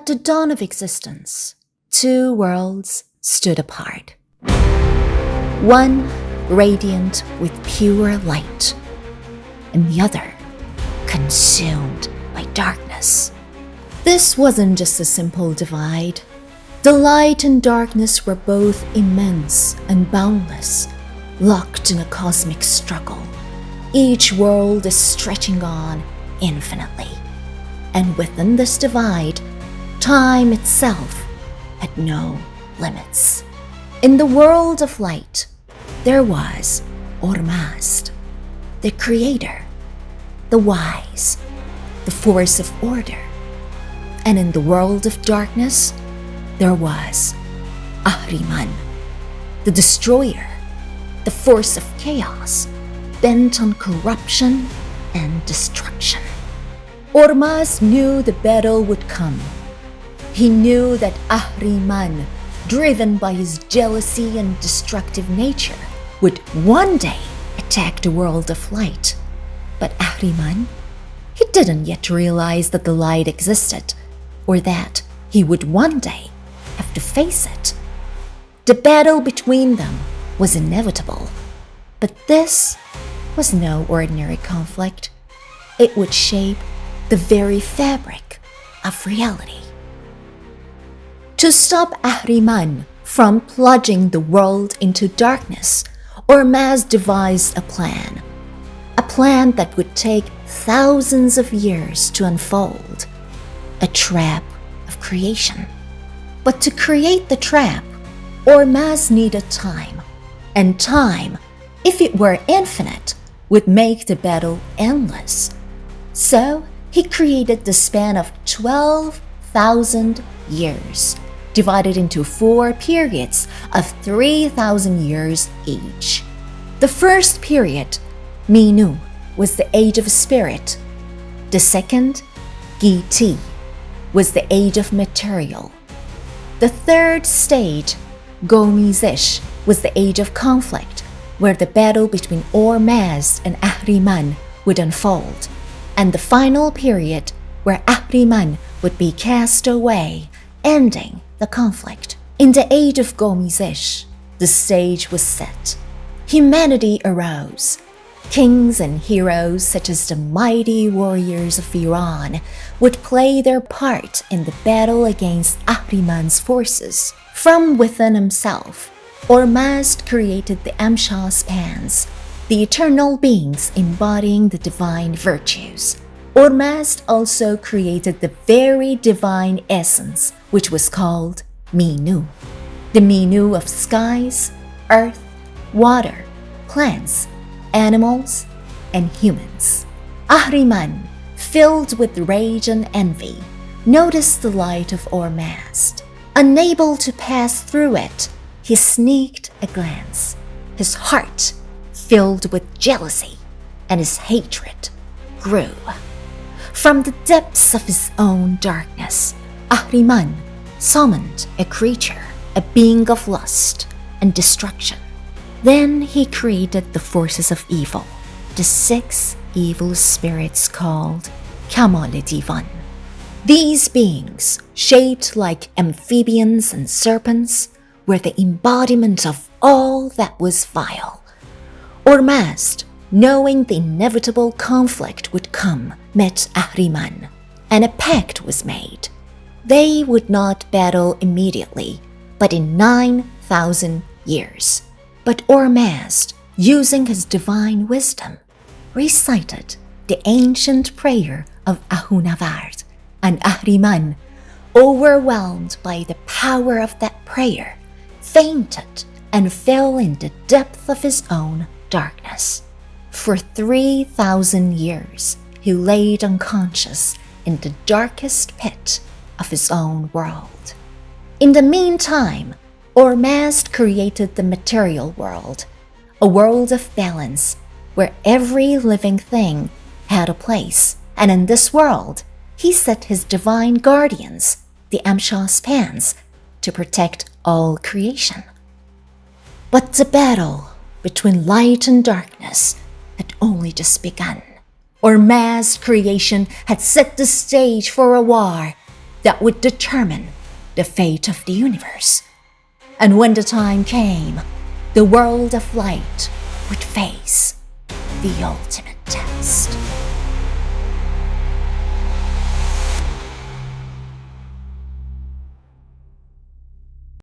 At the dawn of existence, two worlds stood apart. One radiant with pure light, and the other consumed by darkness. This wasn't just a simple divide. The light and darkness were both immense and boundless, locked in a cosmic struggle. Each world is stretching on infinitely. And within this divide, time itself had no limits. In the world of light, there was Ahura Mazda, the creator, the wise, the force of order. And in the world of darkness, there was Ahriman, the destroyer, the force of chaos, bent on corruption and destruction. Ahura Mazda knew the battle would come. He knew that Ahriman, driven by his jealousy and destructive nature, would one day attack the world of light. But Ahriman, he didn't yet realize that the light existed, or that he would one day have to face it. The battle between them was inevitable, but this was no ordinary conflict. It would shape the very fabric of reality. To stop Ahriman from plunging the world into darkness, Ahura Mazda devised a plan that would take thousands of years to unfold, a trap of creation. But to create the trap, Ahura Mazda needed time, and time, if it were infinite, would make the battle endless. So he created the span of 12,000 years, divided into 4 periods of 3,000 years each. The first period, Minu, was the age of spirit. The second, Giti, was the age of material. The third stage, Gomizish, was the age of conflict, where the battle between Ahura Mazda and Ahriman would unfold. And the final period, where Ahriman would be cast away, ending the conflict. In the age of Gomizish, the stage was set. Humanity arose. Kings and heroes such as the mighty warriors of Iran would play their part in the battle against Ahriman's forces. From within himself, Ahura Mazda created the Amshas-Pans, the eternal beings embodying the divine virtues. Ahura Mazda also created the very divine essence, which was called Minu, the Minu of skies, earth, water, plants, animals, and humans. Ahriman, filled with rage and envy, noticed the light of Ahura Mazda. Unable to pass through it, he sneaked a glance, his heart filled with jealousy, and his hatred grew. From the depths of his own darkness, Ahriman summoned a creature, a being of lust and destruction. Then he created the forces of evil, the 6 evil spirits called Kamale-Divan. These beings, shaped like amphibians and serpents, were the embodiment of all that was vile. Ahura Mazda, knowing the inevitable conflict would come, met Ahriman, and a pact was made. They would not battle immediately, but in 9,000 years. But Ahura Mazda, using his divine wisdom, recited the ancient prayer of Ahura Mazda, and Ahriman, overwhelmed by the power of that prayer, fainted and fell in the depth of his own darkness. For 3,000 years, he laid unconscious in the darkest pit of his own world. In the meantime, Ahura Mazda created the material world, a world of balance where every living thing had a place. And in this world, he set his divine guardians, the Amshas-Pans, to protect all creation. But the battle between light and darkness had only just begun. Ahura Mazda's creation had set the stage for a war, that would determine the fate of the universe. And when the time came, the world of light would face the ultimate.